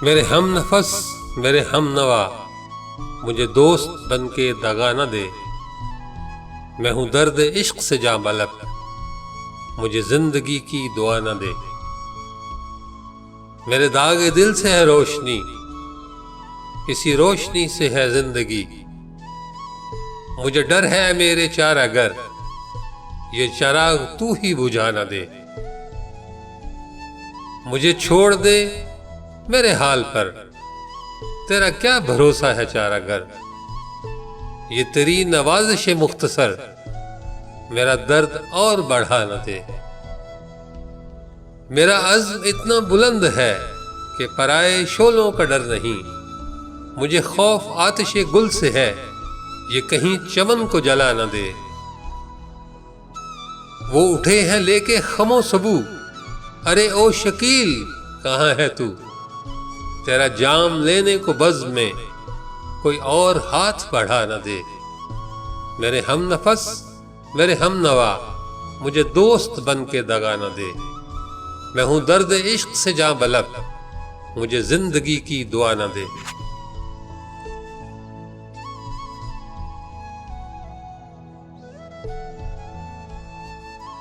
میرے ہم نفس میرے ہم نوا مجھے دوست بن کے دغا نہ دے، میں ہوں درد عشق سے جاں بلب، مجھے زندگی کی دعا نہ دے۔ میرے داغ دل سے ہے روشنی، اسی روشنی سے ہے زندگی، مجھے ڈر ہے میرے چارہ گر، یہ چراغ تو ہی بجھا نہ دے۔ مجھے چھوڑ دے میرے حال پر، تیرا کیا بھروسہ ہے چارہ گر، یہ تیری نوازش مختصر میرا درد اور بڑھا نہ دے۔ میرا عزم اتنا بلند ہے کہ پرائے شعلوں کا ڈر نہیں، مجھے خوف آتش گل سے ہے، یہ کہیں چمن کو جلا نہ دے۔ وہ اٹھے ہیں لے کے خم و سبو، ارے او شکیل کہاں ہے تو، تیرا جام لینے کو بزم میں کوئی اور ہاتھ بڑھا نہ دے۔ میرے ہم نفس میرے ہم نوا مجھے دوست بن کے دغا نہ دے، میں ہوں درد عشق سے جاں بلب، مجھے زندگی کی دعا نہ دے۔